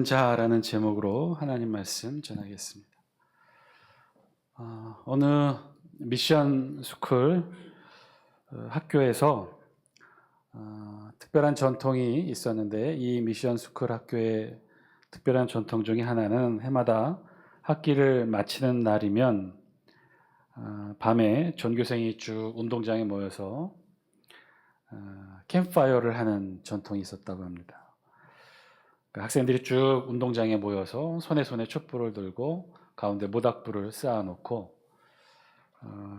자라는 제목으로 하나님 말씀 전하겠습니다. 어느 미션 스쿨 학교에서 특별한 전통이 있었는데, 이 미션 스쿨 학교의 특별한 전통 중에 하나는 해마다 학기를 마치는 날이면 밤에 전교생이 쭉 운동장에 모여서 캠프파이어를 하는 전통이 있었다고 합니다. 학생들이 쭉 운동장에 모여서 손에 촛불을 들고 가운데 모닥불을 쌓아놓고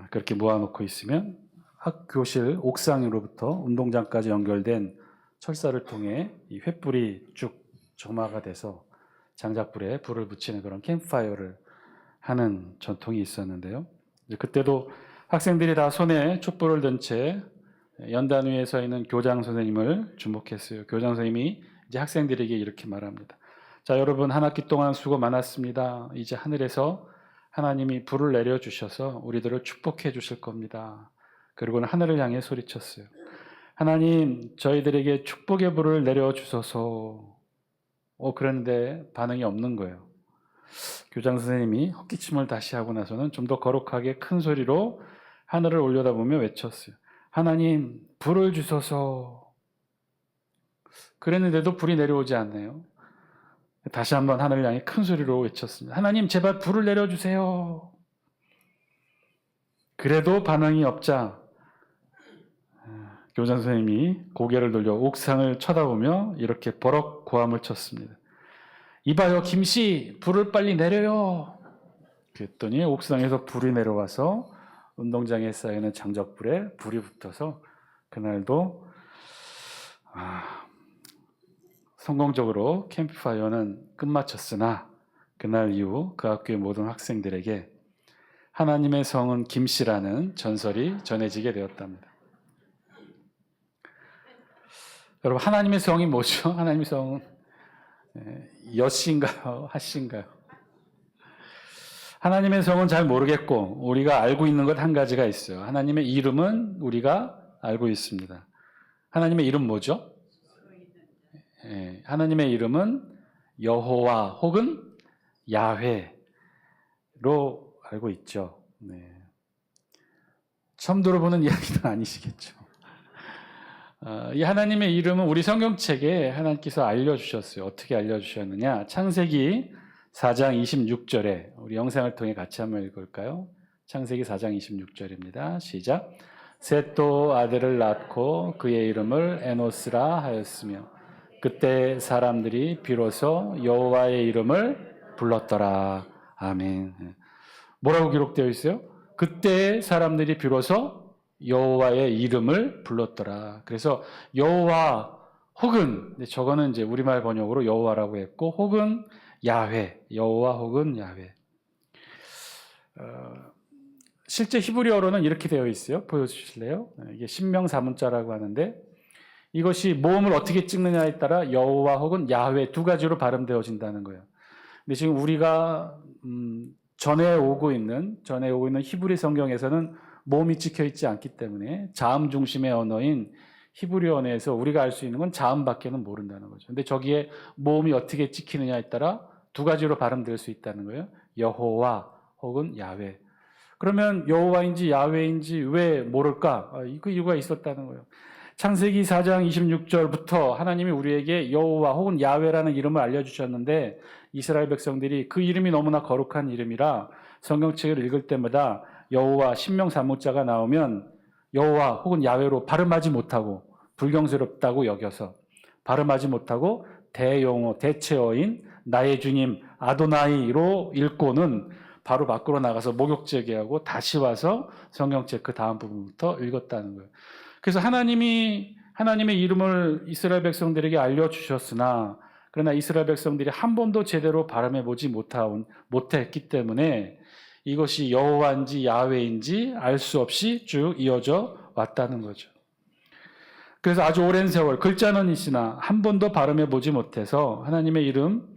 그렇게 모아놓고 있으면 학교실 옥상으로부터 운동장까지 연결된 철사를 통해 이 횃불이 쭉 점화가 돼서 장작불에 불을 붙이는 그런 캠프파이어를 하는 전통이 있었는데요. 그때도 학생들이 다 손에 촛불을 든 채 연단 위에 서 있는 교장 선생님을 주목했어요. 교장 선생님이 이제 학생들에게 이렇게 말합니다. 자, 여러분, 한 학기 동안 수고 많았습니다. 이제 하늘에서 하나님이 불을 내려주셔서 우리들을 축복해 주실 겁니다. 그리고는 하늘을 향해 소리쳤어요. 하나님, 저희들에게 축복의 불을 내려주소서. 그런데 반응이 없는 거예요. 교장 선생님이 헛기침을 다시 하고 나서는 좀 더 거룩하게 큰 소리로 하늘을 올려다보며 외쳤어요. 하나님, 불을 주소서. 그랬는데도 불이 내려오지 않네요. 다시 한번 하늘을 향해 큰 소리로 외쳤습니다. 하나님, 제발 불을 내려주세요. 그래도 반응이 없자 교장 선생님이 고개를 돌려 옥상을 쳐다보며 이렇게 버럭 고함을 쳤습니다. 이봐요, 김씨, 불을 빨리 내려요. 그랬더니 옥상에서 불이 내려와서 운동장에 쌓이는 장작불에 불이 붙어서 그날도 성공적으로 캠프파이어는 끝마쳤으나, 그날 이후 그 학교의 모든 학생들에게 하나님의 성은 김씨라는 전설이 전해지게 되었답니다. 여러분, 하나님의 성이 뭐죠? 하나님의 성은 여씨인가요? 하씨인가요? 하나님의 성은 잘 모르겠고 우리가 알고 있는 것 한 가지가 있어요. 하나님의 이름은 우리가 알고 있습니다. 하나님의 이름 뭐죠? 하나님의 이름은 여호와 혹은 야훼로 알고 있죠. 처음 들어보는 이야기는 아니시겠죠. 이 하나님의 이름은 우리 성경책에 하나님께서 알려주셨어요. 어떻게 알려주셨느냐? 창세기 4장 26절에 우리 영상을 통해 같이 한번 읽을까요? 창세기 4장 26절입니다. 시작. 셋도 아들을 낳고 그의 이름을 에노스라 하였으며 그때 사람들이 비로소 여호와의 이름을 불렀더라. 아멘. 뭐라고 기록되어 있어요? 그때 사람들이 비로소 여호와의 이름을 불렀더라. 그래서 여호와 혹은, 저거는 이제 우리말 번역으로 여호와라고 했고, 혹은 야훼, 여호와 혹은 야훼. 실제 히브리어로는 이렇게 되어 있어요. 보여주실래요? 이게 신명사문자라고 하는데, 이것이 모음을 어떻게 찍느냐에 따라 여호와 혹은 야훼 두 가지로 발음되어진다는 거예요. 근데 지금 우리가 전에 오고 있는 히브리 성경에서는 모음이 찍혀 있지 않기 때문에 자음 중심의 언어인 히브리 언어에서 우리가 알 수 있는 건 자음밖에는 모른다는 거죠. 근데 저기에 모음이 어떻게 찍히느냐에 따라 두 가지로 발음될 수 있다는 거예요. 여호와 혹은 야훼. 그러면 여호와인지 야훼인지 왜 모를까? 그 이유가 있었다는 거예요. 창세기 4장 26절부터 하나님이 우리에게 여호와 혹은 야훼라는 이름을 알려주셨는데, 이스라엘 백성들이 그 이름이 너무나 거룩한 이름이라 성경책을 읽을 때마다 여호와 신명사무자가 나오면 여호와 혹은 야훼로 발음하지 못하고 불경스럽다고 여겨서 발음하지 못하고 대용어, 대체어인 나의 주님 아도나이로 읽고는 바로 밖으로 나가서 목욕 제기하고 다시 와서 성경책 그 다음 부분부터 읽었다는 거예요. 그래서 하나님의 이름을 이스라엘 백성들에게 알려주셨으나, 그러나 이스라엘 백성들이 한 번도 제대로 발음해 보지 못했기 때문에 이것이 여호와인지 야훼인지 알 수 없이 쭉 이어져 왔다는 거죠. 그래서 아주 오랜 세월 글자는 있으나 한 번도 발음해 보지 못해서 하나님의 이름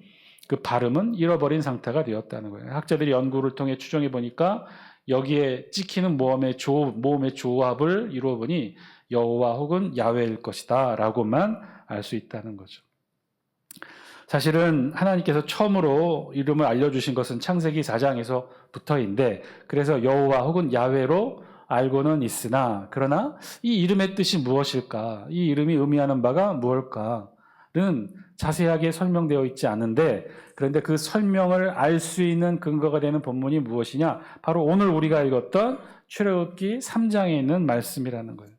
그 발음은 잃어버린 상태가 되었다는 거예요. 학자들이 연구를 통해 추정해 보니까 여기에 찍히는 모음의 조합을 이루어 보니 여호와 혹은 야훼일 것이다 라고만 알 수 있다는 거죠. 사실은 하나님께서 처음으로 이름을 알려주신 것은 창세기 4장에서부터인데, 그래서 여호와 혹은 야훼로 알고는 있으나, 그러나 이 이름의 뜻이 무엇일까? 이 이름이 의미하는 바가 무엇일까는 자세하게 설명되어 있지 않은데, 그런데 그 설명을 알 수 있는 근거가 되는 본문이 무엇이냐? 바로 오늘 우리가 읽었던 출애굽기 3장에 있는 말씀이라는 거예요.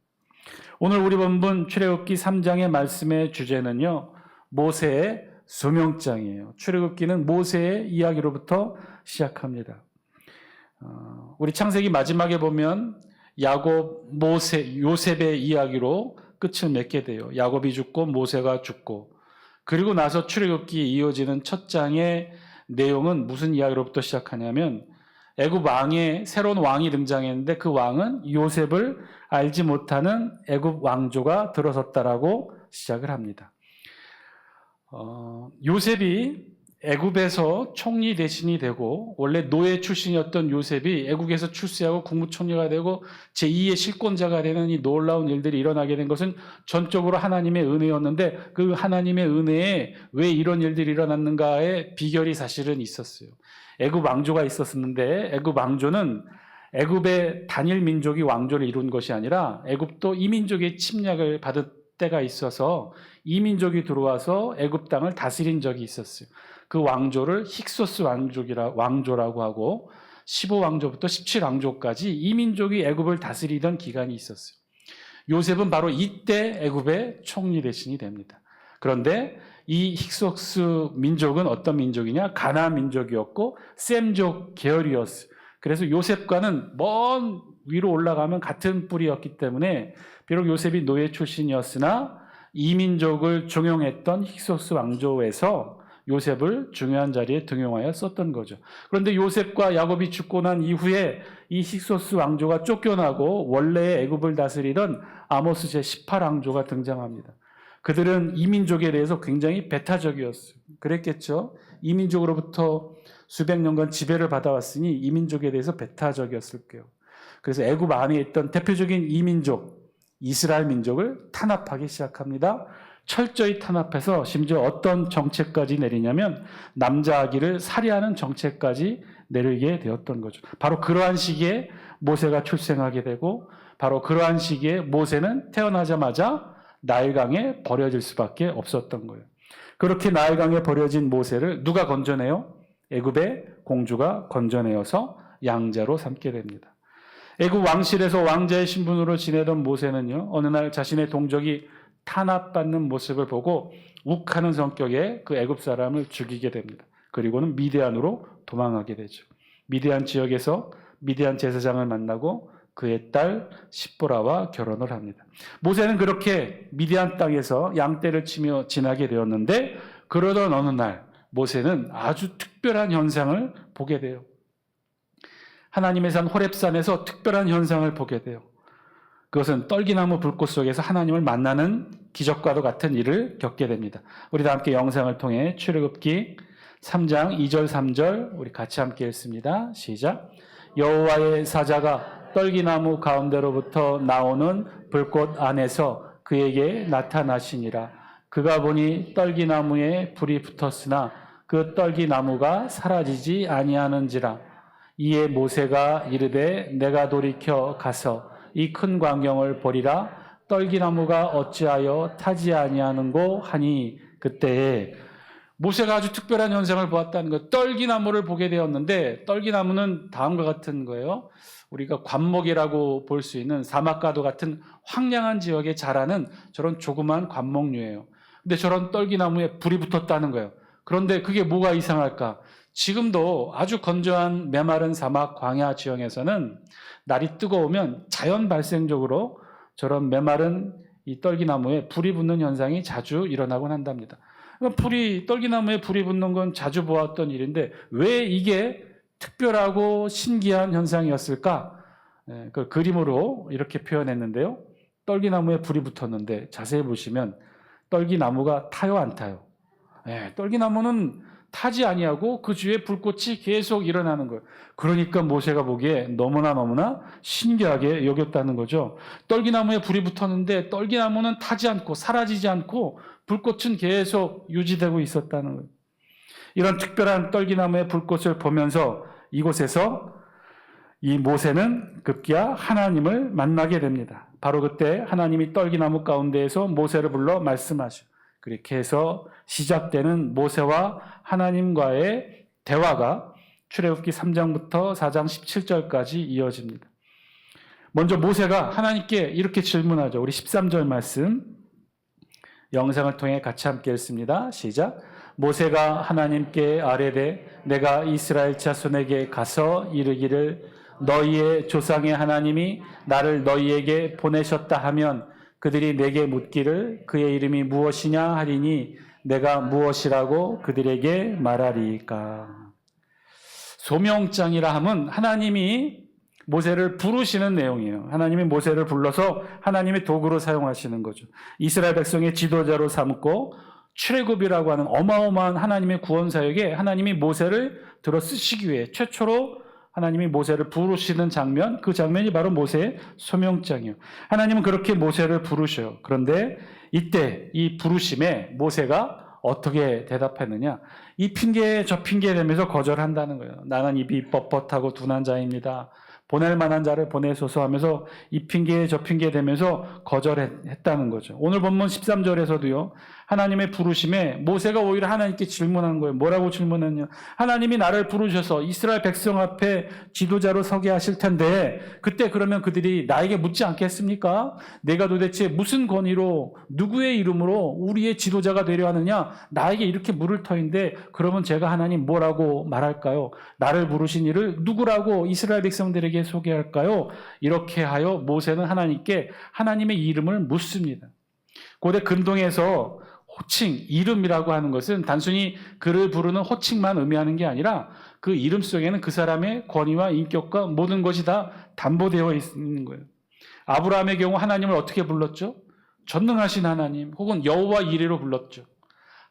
오늘 우리 본문 출애굽기 3장의 말씀의 주제는요, 모세의 소명장이에요. 출애굽기는 모세의 이야기로부터 시작합니다. 우리 창세기 마지막에 보면 야곱, 모세, 요셉의 이야기로 끝을 맺게 돼요. 야곱이 죽고 모세가 죽고, 그리고 나서 출애굽기에 이어지는 첫 장의 내용은 무슨 이야기로부터 시작하냐면 애굽 왕의 새로운 왕이 등장했는데 그 왕은 요셉을 알지 못하는 애굽 왕조가 들어섰다라고 시작을 합니다. 요셉이 애굽에서 총리 대신이 되고, 원래 노예 출신이었던 요셉이 애국에서 출세하고 국무총리가 되고 제2의 실권자가 되는 이 놀라운 일들이 일어나게 된 것은 전적으로 하나님의 은혜였는데, 그 하나님의 은혜에 왜 이런 일들이 일어났는가의 비결이 사실은 있었어요. 애굽 왕조가 있었는데, 애굽 왕조는 애굽의 단일 민족이 왕조를 이룬 것이 아니라 애굽도 이민족의 침략을 받을 때가 있어서 이민족이 들어와서 애굽 땅을 다스린 적이 있었어요. 그 왕조를 힉소스 왕조라고 하고 15왕조부터 17왕조까지 이민족이 애굽을 다스리던 기간이 있었어요. 요셉은 바로 이때 애굽의 총리 대신이 됩니다. 그런데 이 힉소스 민족은 어떤 민족이냐? 가나안 민족이었고 셈족 계열이었어요. 그래서 요셉과는 먼 위로 올라가면 같은 뿌리였기 때문에 비록 요셉이 노예 출신이었으나 이민족을 종용했던 힉소스 왕조에서 요셉을 중요한 자리에 등용하여 썼던 거죠. 그런데 요셉과 야곱이 죽고 난 이후에 이 힉소스 왕조가 쫓겨나고 원래의 애굽을 다스리던 아모스 제18왕조가 등장합니다. 그들은 이민족에 대해서 굉장히 배타적이었어요. 그랬겠죠. 이민족으로부터 수백 년간 지배를 받아왔으니 이민족에 대해서 배타적이었을 거예요. 그래서 애굽 안에 있던 대표적인 이민족, 이스라엘 민족을 탄압하기 시작합니다. 철저히 탄압해서 심지어 어떤 정책까지 내리냐면 남자 아기를 살해하는 정책까지 내리게 되었던 거죠. 바로 그러한 시기에 모세가 출생하게 되고, 바로 그러한 시기에 모세는 태어나자마자 나일강에 버려질 수밖에 없었던 거예요. 그렇게 나일강에 버려진 모세를 누가 건져내요? 애굽의 공주가 건져내어서 양자로 삼게 됩니다. 애굽 왕실에서 왕자의 신분으로 지내던 모세는요, 어느 날 자신의 동족이 탄압받는 모습을 보고 욱하는 성격의 그 애굽 사람을 죽이게 됩니다. 그리고는 미디안으로 도망하게 되죠. 미디안 지역에서 미디안 제사장을 만나고 그의 딸 십보라와 결혼을 합니다. 모세는 그렇게 미디안 땅에서 양떼를 치며 지나게 되었는데, 그러던 어느 날 모세는 아주 특별한 현상을 보게 돼요. 하나님의 산 호렙산에서 특별한 현상을 보게 돼요. 그것은 떨기나무 불꽃 속에서 하나님을 만나는 기적과도 같은 일을 겪게 됩니다. 우리 다 함께 영상을 통해 출애굽기 3장 2절 3절 우리 같이 함께 읽습니다. 시작. 여호와의 사자가 떨기나무 가운데로부터 나오는 불꽃 안에서 그에게 나타나시니라. 그가 보니 떨기나무에 불이 붙었으나 그 떨기나무가 사라지지 아니하는지라. 이에 모세가 이르되 내가 돌이켜 가서 이 큰 광경을 보리라. 떨기나무가 어찌하여 타지 아니하는고 하니, 그때에 모세가 아주 특별한 현상을 보았다는 것. 떨기나무를 보게 되었는데, 떨기나무는 다음과 같은 거예요. 우리가 관목이라고 볼 수 있는 사막과도 같은 황량한 지역에 자라는 저런 조그만 관목류예요. 근데 저런 떨기나무에 불이 붙었다는 거예요. 그런데 그게 뭐가 이상할까? 지금도 아주 건조한 메마른 사막 광야 지형에서는 날이 뜨거우면 자연 발생적으로 저런 메마른 이 떨기나무에 불이 붙는 현상이 자주 일어나곤 한답니다. 떨기나무에 불이 붙는 건 자주 보았던 일인데 왜 이게 특별하고 신기한 현상이었을까? 그 그림으로 이렇게 표현했는데요. 떨기나무에 불이 붙었는데 자세히 보시면 떨기나무가 타요, 안 타요? 떨기나무는 타지 아니하고 그 주위에 불꽃이 계속 일어나는 거예요. 그러니까 모세가 보기에 너무나 신기하게 여겼다는 거죠. 떨기나무에 불이 붙었는데 떨기나무는 타지 않고 사라지지 않고 불꽃은 계속 유지되고 있었다는 거예요. 이런 특별한 떨기나무의 불꽃을 보면서 이곳에서 이 모세는 급기야 하나님을 만나게 됩니다. 바로 그때 하나님이 떨기나무 가운데에서 모세를 불러 말씀하시고, 그렇게 해서 시작되는 모세와 하나님과의 대화가 출애굽기 3장부터 4장 17절까지 이어집니다. 먼저 모세가 하나님께 이렇게 질문하죠. 우리 13절 말씀 영상을 통해 같이 함께 읽습니다. 시작. 모세가 하나님께 아뢰되 내가 이스라엘 자손에게 가서 이르기를 너희의 조상의 하나님이 나를 너희에게 보내셨다 하면 그들이 내게 묻기를 그의 이름이 무엇이냐 하리니 내가 무엇이라고 그들에게 말하리까. 소명장이라 함은 하나님이 모세를 부르시는 내용이에요. 하나님이 모세를 불러서 하나님의 도구로 사용하시는 거죠. 이스라엘 백성의 지도자로 삼고 출애굽이라고 하는 어마어마한 하나님의 구원 사역에 하나님이 모세를 들어 쓰시기 위해 최초로 하나님이 모세를 부르시는 장면, 그 장면이 바로 모세의 소명장이에요. 하나님은 그렇게 모세를 부르셔요. 그런데 이때 이 부르심에 모세가 어떻게 대답했느냐? 이 핑계 저 핑계 대면서 거절한다는 거예요. 나는 입이 뻣뻣하고 둔한 자입니다. 보낼 만한 자를 보내소서 하면서 이 핑계 저 핑계 대면서 거절했다는 거죠. 오늘 본문 13절에서도요. 하나님의 부르심에 모세가 오히려 하나님께 질문한 거예요. 뭐라고 질문했냐? 하나님이 나를 부르셔서 이스라엘 백성 앞에 지도자로 서게 하실 텐데 그때 그러면 그들이 나에게 묻지 않겠습니까? 내가 도대체 무슨 권위로 누구의 이름으로 우리의 지도자가 되려 하느냐? 나에게 이렇게 물을 터인데 그러면 제가 하나님 뭐라고 말할까요? 나를 부르신 이를 누구라고 이스라엘 백성들에게 소개할까요? 이렇게 하여 모세는 하나님께 하나님의 이름을 묻습니다. 고대 근동에서 호칭, 이름이라고 하는 것은 단순히 그를 부르는 호칭만 의미하는 게 아니라 그 이름 속에는 그 사람의 권위와 인격과 모든 것이 다 담보되어 있는 거예요. 아브라함의 경우 하나님을 어떻게 불렀죠? 전능하신 하나님 혹은 여호와 이레로 불렀죠.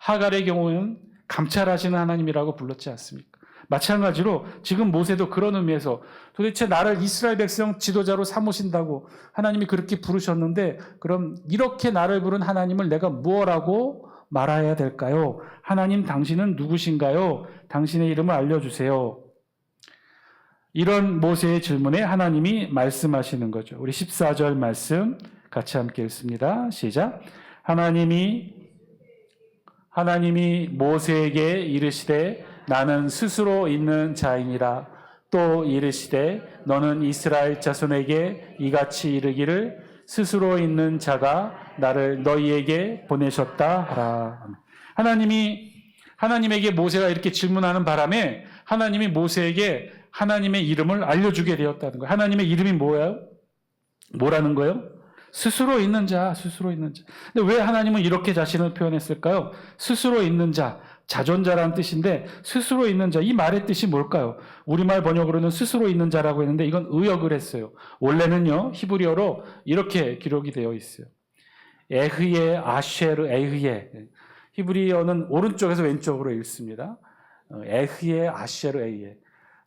하갈의 경우는 감찰하시는 하나님이라고 불렀지 않습니까? 마찬가지로 지금 모세도 그런 의미에서 도대체 나를 이스라엘 백성 지도자로 삼으신다고 하나님이 그렇게 부르셨는데 그럼 이렇게 나를 부른 하나님을 내가 무엇라고 말해야 될까요? 하나님 당신은 누구신가요? 당신의 이름을 알려주세요. 이런 모세의 질문에 하나님이 말씀하시는 거죠. 우리 14절 말씀 같이 함께 읽습니다. 시작. 하나님이 모세에게 이르시되 나는 스스로 있는 자이니라. 또 이르시되 너는 이스라엘 자손에게 이같이 이르기를 스스로 있는 자가 나를 너희에게 보내셨다 하라. 하나님에게 모세가 이렇게 질문하는 바람에 하나님이 모세에게 하나님의 이름을 알려주게 되었다는 거예요. 하나님의 이름이 뭐라는 거예요? 스스로 있는 자, 스스로 있는 자. 근데 왜 하나님은 이렇게 자신을 표현했을까요? 스스로 있는 자, 자존자라는 뜻인데 스스로 있는 자, 이 말의 뜻이 뭘까요? 우리말 번역으로는 스스로 있는 자라고 했는데 이건 의역을 했어요. 원래는요, 히브리어로 이렇게 기록이 되어 있어요. 에흐예, 아쉐르, 에흐예. 히브리어는 오른쪽에서 왼쪽으로 읽습니다. 에흐예, 아쉐르, 에흐예.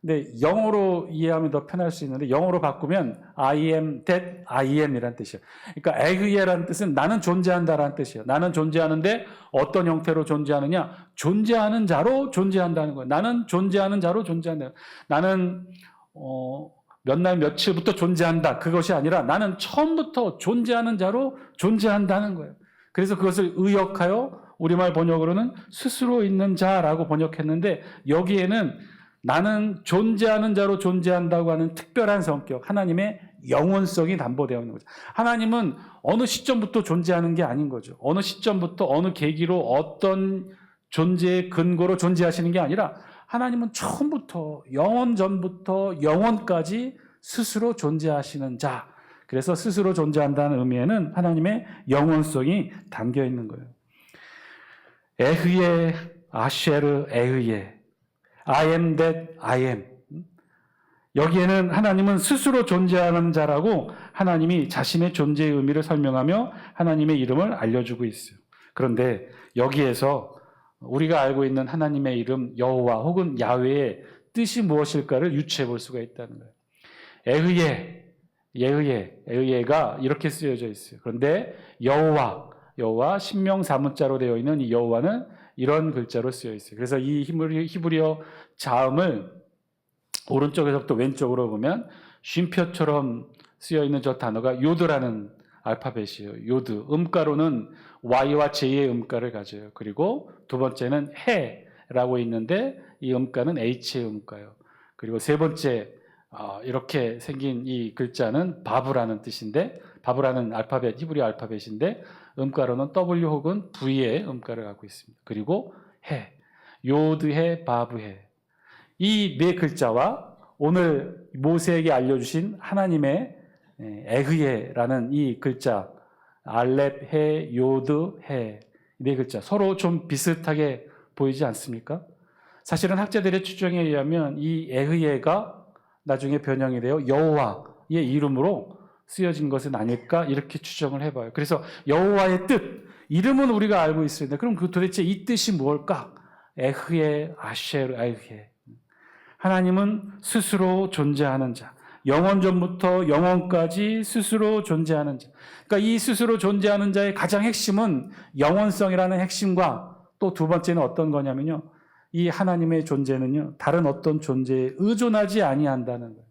근데 영어로 이해하면 더 편할 수 있는데 영어로 바꾸면 I am that I am 이라는 뜻이에요. 그러니까 에그예라는 뜻은 나는 존재한다라는 뜻이에요. 나는 존재하는데 어떤 형태로 존재하느냐? 존재하는 자로 존재한다는 거예요. 나는 존재하는 자로 존재한다. 나는 몇 날 며칠부터 존재한다. 그것이 아니라 나는 처음부터 존재하는 자로 존재한다는 거예요. 그래서 그것을 의역하여 우리말 번역으로는 스스로 있는 자라고 번역했는데 여기에는 나는 존재하는 자로 존재한다고 하는 특별한 성격, 하나님의 영원성이 담보되어 있는 거죠. 하나님은 어느 시점부터 존재하는 게 아닌 거죠. 어느 시점부터 어느 계기로 어떤 존재의 근거로 존재하시는 게 아니라 하나님은 처음부터 영원 전부터 영원까지 스스로 존재하시는 자. 그래서 스스로 존재한다는 의미에는 하나님의 영원성이 담겨 있는 거예요. 에흐예, 아쉐르, 에흐예. I am that I am. 여기에는 하나님은 스스로 존재하는 자라고 하나님이 자신의 존재의 의미를 설명하며 하나님의 이름을 알려주고 있어요. 그런데 여기에서 우리가 알고 있는 하나님의 이름 여호와 혹은 야훼의 뜻이 무엇일까를 유추해 볼 수가 있다는 거예요. 에흐예가 이렇게 쓰여져 있어요. 그런데 여호와 신명 4문자로 되어 있는 이 여호와는 이런 글자로 쓰여 있어요. 그래서 이 히브리어 자음을 오른쪽에서부터 왼쪽으로 보면 쉼표처럼 쓰여 있는 저 단어가 요드라는 알파벳이에요. 요드. 음가로는 Y와 J의 음가를 가져요. 그리고 두 번째는 해라고 있는데 이 음가는 H의 음가예요. 그리고 세 번째 이렇게 생긴 이 글자는 바브라는 뜻인데, 바브라는 알파벳, 히브리 알파벳인데 음가로는 W 혹은 V의 음가를 갖고 있습니다. 그리고 해, 요드해, 바브해. 이 네 글자와 오늘 모세에게 알려주신 하나님의 에흐예라는 이 글자, 알렙, 해, 요드, 해, 네 글자 서로 좀 비슷하게 보이지 않습니까? 사실은 학자들의 추정에 의하면 이 에흐예가 나중에 변형이 되어 여호와의 이름으로 쓰여진 것은 아닐까 이렇게 추정을 해봐요. 그래서 여호와의 뜻, 이름은 우리가 알고 있습니다. 그럼 그 도대체 이 뜻이 무엇일까? 에흐예, 아쉐르, 에흐예. 하나님은 스스로 존재하는 자, 영원전부터 영원까지 스스로 존재하는 자. 그러니까 이 스스로 존재하는 자의 가장 핵심은 영원성이라는 핵심과 또 두 번째는 어떤 거냐면요, 이 하나님의 존재는요 다른 어떤 존재에 의존하지 아니한다는 거예요.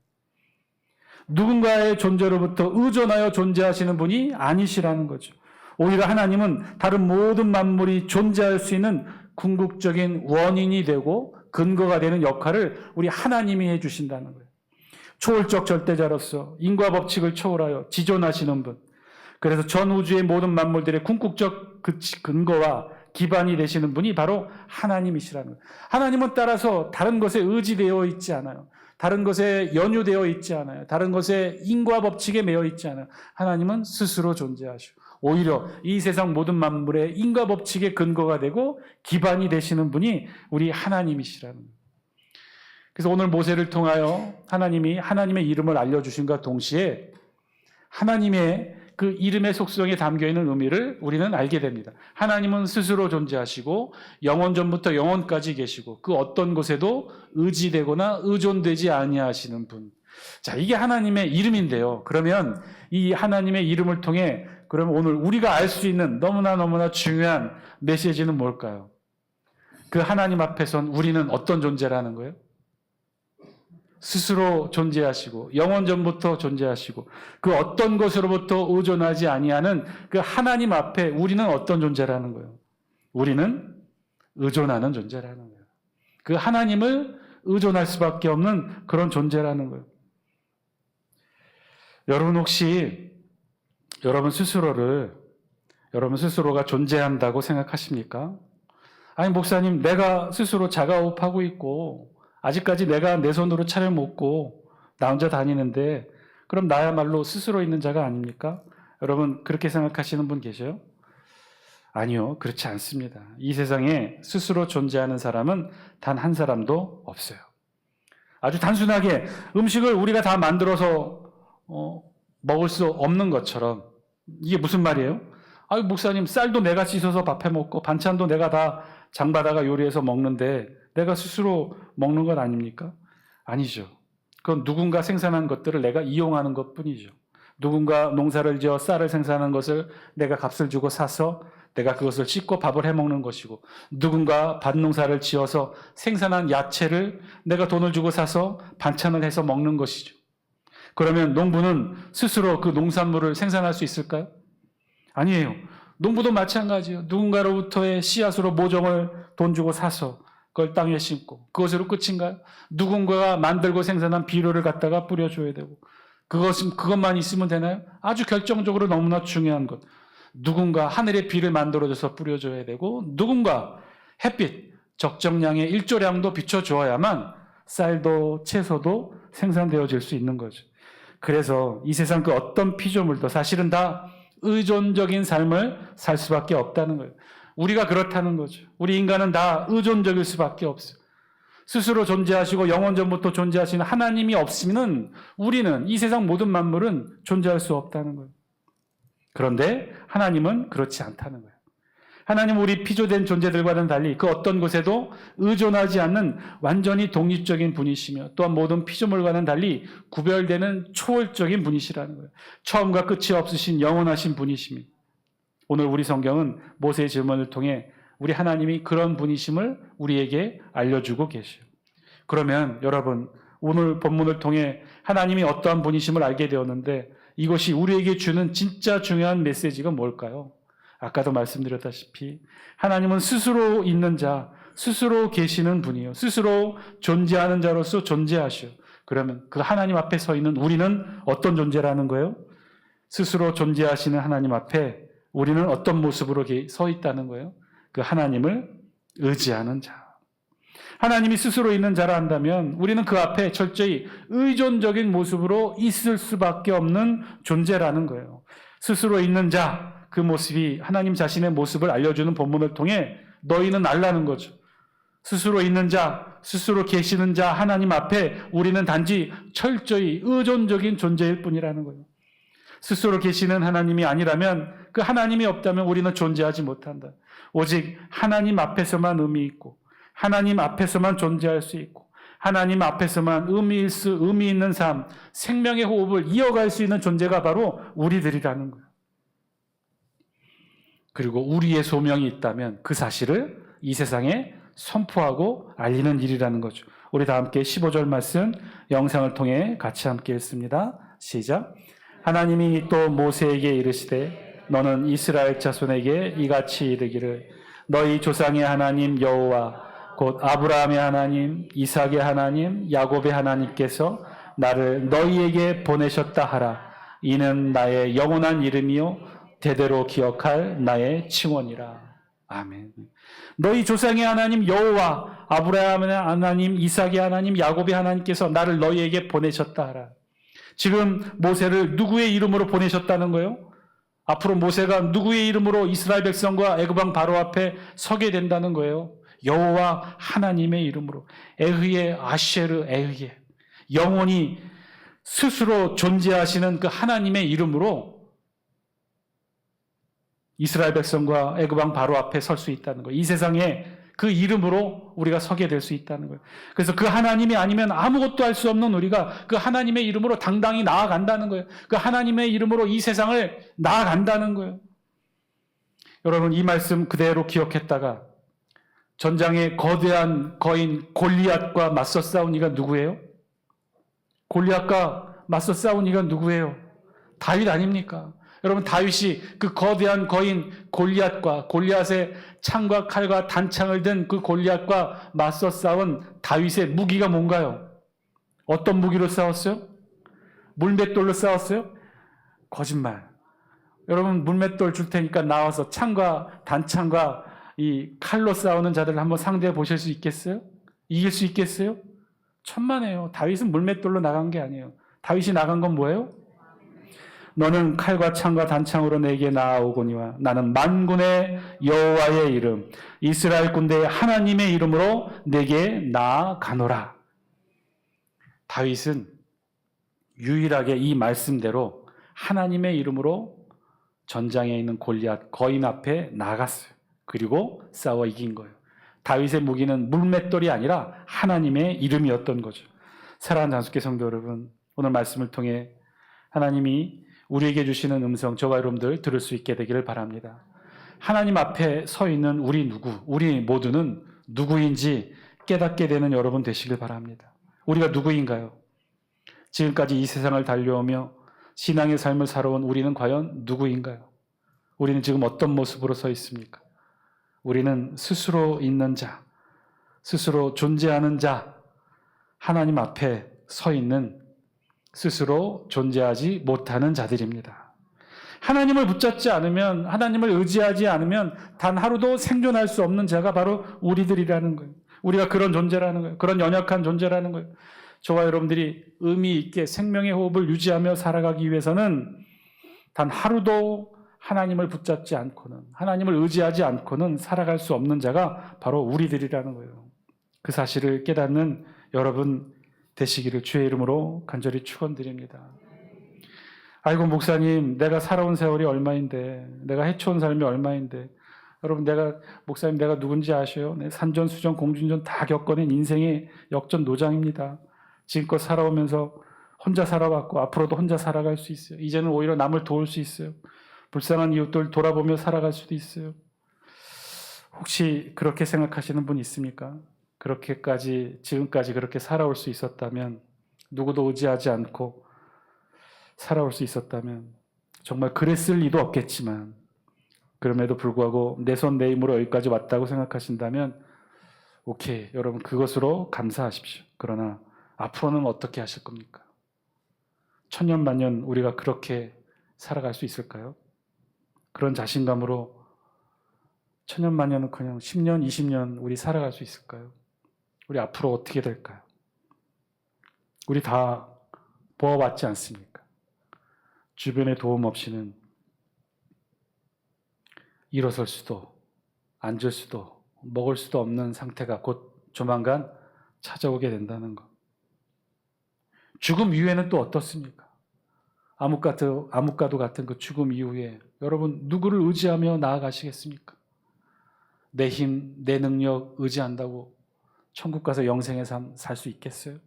누군가의 존재로부터 의존하여 존재하시는 분이 아니시라는 거죠. 오히려 하나님은 다른 모든 만물이 존재할 수 있는 궁극적인 원인이 되고 근거가 되는 역할을 우리 하나님이 해주신다는 거예요. 초월적 절대자로서 인과 법칙을 초월하여 지존하시는 분, 그래서 전 우주의 모든 만물들의 궁극적 근거와 기반이 되시는 분이 바로 하나님이시라는 거예요. 하나님은 따라서 다른 것에 의지되어 있지 않아요. 다른 것에 연유되어 있지 않아요. 다른 것에 인과 법칙에 매여 있지 않아요. 하나님은 스스로 존재하시고 오히려 이 세상 모든 만물의 인과 법칙의 근거가 되고 기반이 되시는 분이 우리 하나님이시라는 거예요. 그래서 오늘 모세를 통하여 하나님이 하나님의 이름을 알려주신과 동시에 하나님의 그 이름의 속성에 담겨있는 의미를 우리는 알게 됩니다. 하나님은 스스로 존재하시고 영원전부터 영원까지 계시고 그 어떤 곳에도 의지되거나 의존되지 아니하시는 분. 자, 이게 하나님의 이름인데요. 그러면 이 하나님의 이름을 통해 그러면 오늘 우리가 알 수 있는 너무나 중요한 메시지는 뭘까요? 그 하나님 앞에선 우리는 어떤 존재라는 거예요? 스스로 존재하시고 영원전부터 존재하시고 그 어떤 것으로부터 의존하지 아니하는 그 하나님 앞에 우리는 어떤 존재라는 거예요? 우리는 의존하는 존재라는 거예요. 그 하나님을 의존할 수밖에 없는 그런 존재라는 거예요. 여러분 혹시 여러분 스스로가 존재한다고 생각하십니까? 아니 목사님, 내가 스스로 자가호흡하고 있고 아직까지 내가 내 손으로 차를 먹고 나 혼자 다니는데 그럼 나야말로 스스로 있는 자가 아닙니까? 여러분 그렇게 생각하시는 분 계세요? 아니요, 그렇지 않습니다. 이 세상에 스스로 존재하는 사람은 단 한 사람도 없어요. 아주 단순하게 음식을 우리가 다 만들어서 먹을 수 없는 것처럼, 이게 무슨 말이에요? 아유 목사님, 쌀도 내가 씻어서 밥해 먹고 반찬도 내가 다 장바다가 요리해서 먹는데 내가 스스로 먹는 것 아닙니까? 아니죠. 그건 누군가 생산한 것들을 내가 이용하는 것뿐이죠. 누군가 농사를 지어 쌀을 생산한 것을 내가 값을 주고 사서 내가 그것을 씻고 밥을 해먹는 것이고, 누군가 밭농사를 지어서 생산한 야채를 내가 돈을 주고 사서 반찬을 해서 먹는 것이죠. 그러면 농부는 스스로 그 농산물을 생산할 수 있을까요? 아니에요. 농부도 마찬가지예요. 누군가로부터의 씨앗으로 모종을 돈 주고 사서 그걸 땅에 심고 그것으로 끝인가요? 누군가가 만들고 생산한 비료를 갖다가 뿌려줘야 되고 그것만 있으면 되나요? 아주 결정적으로 너무나 중요한 것, 누군가 하늘의 비를 만들어줘서 뿌려줘야 되고 누군가 햇빛 적정량의 일조량도 비춰주어야만 쌀도 채소도 생산되어질 수 있는 거죠. 그래서 이 세상 그 어떤 피조물도 사실은 다 의존적인 삶을 살 수밖에 없다는 거예요. 우리가 그렇다는 거죠. 우리 인간은 다 의존적일 수밖에 없어요. 스스로 존재하시고 영원전부터 존재하시는 하나님이 없으면 우리는, 이 세상 모든 만물은 존재할 수 없다는 거예요. 그런데 하나님은 그렇지 않다는 거예요. 하나님은 우리 피조된 존재들과는 달리 그 어떤 곳에도 의존하지 않는 완전히 독립적인 분이시며 또한 모든 피조물과는 달리 구별되는 초월적인 분이시라는 거예요. 처음과 끝이 없으신 영원하신 분이시며 오늘 우리 성경은 모세의 질문을 통해 우리 하나님이 그런 분이심을 우리에게 알려주고 계셔요. 그러면 여러분 오늘 본문을 통해 하나님이 어떠한 분이심을 알게 되었는데 이것이 우리에게 주는 진짜 중요한 메시지가 뭘까요? 아까도 말씀드렸다시피 하나님은 스스로 있는 자, 스스로 계시는 분이요. 스스로 존재하는 자로서 존재하시오. 그러면 그 하나님 앞에 서 있는 우리는 어떤 존재라는 거예요? 스스로 존재하시는 하나님 앞에 우리는 어떤 모습으로 서 있다는 거예요? 그 하나님을 의지하는 자. 하나님이 스스로 있는 자라 한다면 우리는 그 앞에 철저히 의존적인 모습으로 있을 수밖에 없는 존재라는 거예요. 스스로 있는 자, 그 모습이 하나님 자신의 모습을 알려주는 본문을 통해 너희는 알라는 거죠. 스스로 있는 자, 스스로 계시는 자 하나님 앞에 우리는 단지 철저히 의존적인 존재일 뿐이라는 거예요. 스스로 계시는 하나님이 아니라면 그 하나님이 없다면 우리는 존재하지 못한다. 오직 하나님 앞에서만 의미 있고 하나님 앞에서만 존재할 수 있고 하나님 앞에서만 의미 있는 삶, 생명의 호흡을 이어갈 수 있는 존재가 바로 우리들이라는 거예요. 그리고 우리의 소명이 있다면 그 사실을 이 세상에 선포하고 알리는 일이라는 거죠. 우리 다 함께 15절 말씀 영상을 통해 같이 함께 읽습니다. 시작. 하나님이 또 모세에게 이르시되 너는 이스라엘 자손에게 이같이 이르기를 너희 조상의 하나님 여호와 곧 아브라함의 하나님, 이삭의 하나님, 야곱의 하나님께서 나를 너희에게 보내셨다 하라. 이는 나의 영원한 이름이요 대대로 기억할 나의 칭원이라. 아멘. 너희 조상의 하나님 여호와 아브라함의 하나님, 이삭의 하나님, 야곱의 하나님께서 나를 너희에게 보내셨다 하라. 지금 모세를 누구의 이름으로 보내셨다는 거예요? 앞으로 모세가 누구의 이름으로 이스라엘 백성과 애굽 왕 바로 앞에 서게 된다는 거예요? 여호와 하나님의 이름으로 에흐예 아쉐르 에흐예 영원히 스스로 존재하시는 그 하나님의 이름으로 이스라엘 백성과 애굽 왕 바로 앞에 설 수 있다는 거예요. 이 세상에 그 이름으로 우리가 서게 될 수 있다는 거예요. 그래서 그 하나님이 아니면 아무것도 할 수 없는 우리가 그 하나님의 이름으로 당당히 나아간다는 거예요. 그 하나님의 이름으로 이 세상을 나아간다는 거예요. 여러분 이 말씀 그대로 기억했다가 전장의 거대한 거인 골리앗과 맞서 싸운 이가 누구예요? 골리앗과 맞서 싸운 이가 누구예요? 다윗 아닙니까? 여러분 다윗이 그 거대한 거인 골리앗과 골리앗의 창과 칼과 단창을 든 그 골리앗과 맞서 싸운 다윗의 무기가 뭔가요? 어떤 무기로 싸웠어요? 물맷돌로 싸웠어요? 거짓말. 여러분 물맷돌 줄 테니까 나와서 창과 단창과 이 칼로 싸우는 자들을 한번 상대해 보실 수 있겠어요? 이길 수 있겠어요? 천만에요. 다윗은 물맷돌로 나간 게 아니에요. 다윗이 나간 건 뭐예요? 너는 칼과 창과 단창으로 내게 나아오거니와 나는 만군의 여호와의 이름 이스라엘 군대의 하나님의 이름으로 내게 나아가노라. 다윗은 유일하게 이 말씀대로 하나님의 이름으로 전장에 있는 골리앗 거인 앞에 나갔어요. 그리고 싸워 이긴 거예요. 다윗의 무기는 물맷돌이 아니라 하나님의 이름이었던 거죠. 사랑하는 장수께 성도 여러분, 오늘 말씀을 통해 하나님이 우리에게 주시는 음성 저와 여러분들 들을 수 있게 되기를 바랍니다. 하나님 앞에 서 있는 우리 모두는 누구인지 깨닫게 되는 여러분 되시길 바랍니다. 우리가 누구인가요? 지금까지 이 세상을 달려오며 신앙의 삶을 살아온 우리는 과연 누구인가요? 우리는 지금 어떤 모습으로 서 있습니까? 우리는 스스로 있는 자, 스스로 존재하는 자, 하나님 앞에 서 있는 스스로 존재하지 못하는 자들입니다. 하나님을 붙잡지 않으면, 하나님을 의지하지 않으면 단 하루도 생존할 수 없는 자가 바로 우리들이라는 거예요. 우리가 그런 존재라는 거예요. 그런 연약한 존재라는 거예요. 저와 여러분들이 의미 있게 생명의 호흡을 유지하며 살아가기 위해서는 단 하루도 하나님을 붙잡지 않고는, 하나님을 의지하지 않고는 살아갈 수 없는 자가 바로 우리들이라는 거예요. 그 사실을 깨닫는 여러분 되시기를 주의 이름으로 간절히 축원드립니다. 아이고 목사님, 내가 살아온 세월이 얼마인데, 내가 헤쳐온 삶이 얼마인데, 여러분, 목사님 내가 누군지 아셔요? 네, 산전수전 공중전 다 겪어낸 인생의 역전노장입니다. 지금껏 살아오면서 혼자 살아왔고 앞으로도 혼자 살아갈 수 있어요. 이제는 오히려 남을 도울 수 있어요. 불쌍한 이웃들 돌아보며 살아갈 수도 있어요. 혹시 그렇게 생각하시는 분 있습니까? 지금까지 그렇게 살아올 수 있었다면, 누구도 의지하지 않고 살아올 수 있었다면, 정말 그랬을 리도 없겠지만, 그럼에도 불구하고 내 손 내 힘으로 여기까지 왔다고 생각하신다면, 오케이, 여러분 그것으로 감사하십시오. 그러나 앞으로는 어떻게 하실 겁니까? 천년만년 우리가 그렇게 살아갈 수 있을까요? 그런 자신감으로 천년만년은 그냥 10년, 20년 우리 살아갈 수 있을까요? 우리 앞으로 어떻게 될까요? 우리 다 보아왔지 않습니까? 주변의 도움 없이는 일어설 수도, 앉을 수도, 먹을 수도 없는 상태가 곧 조만간 찾아오게 된다는 것. 죽음 이후에는 또 어떻습니까? 암흑과도 같은 그 죽음 이후에 여러분 누구를 의지하며 나아가시겠습니까? 내 힘, 내 능력 의지한다고 천국 가서 영생의 삶 살 수 있겠어요?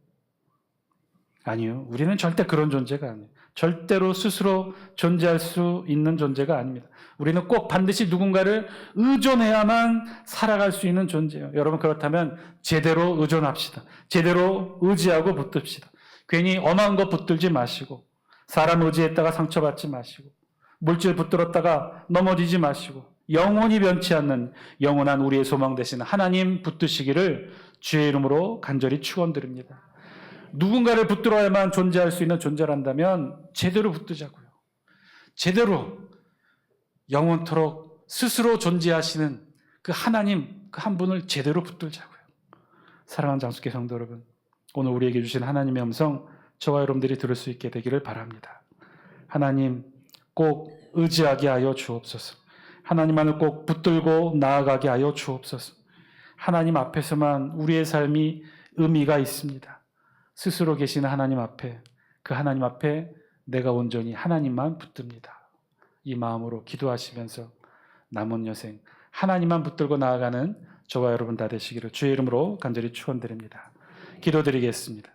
아니요. 우리는 절대 그런 존재가 아니에요. 절대로 스스로 존재할 수 있는 존재가 아닙니다. 우리는 꼭 반드시 누군가를 의존해야만 살아갈 수 있는 존재예요. 여러분, 그렇다면 제대로 의존합시다. 제대로 의지하고 붙듭시다. 괜히 엄한 거 붙들지 마시고, 사람 의지했다가 상처받지 마시고, 물질 붙들었다가 넘어지지 마시고, 영원히 변치 않는 영원한 우리의 소망 되시는 하나님 붙드시기를 주의 이름으로 간절히 축원드립니다. 누군가를 붙들어야만 존재할 수 있는 존재란다면 제대로 붙들자고요. 제대로 영원토록 스스로 존재하시는 그 하나님, 그 한 분을 제대로 붙들자고요. 사랑하는 장수교 성도 여러분, 오늘 우리에게 주신 하나님의 음성 저와 여러분들이 들을 수 있게 되기를 바랍니다. 하나님 꼭 의지하게 하여 주옵소서. 하나님만을 꼭 붙들고 나아가게 하여 주옵소서. 하나님 앞에서만 우리의 삶이 의미가 있습니다. 스스로 계시는 하나님 앞에, 그 하나님 앞에 내가 온전히 하나님만 붙듭니다. 이 마음으로 기도하시면서 남은 여생 하나님만 붙들고 나아가는 저와 여러분 다 되시기를 주의 이름으로 간절히 축원드립니다. 기도드리겠습니다.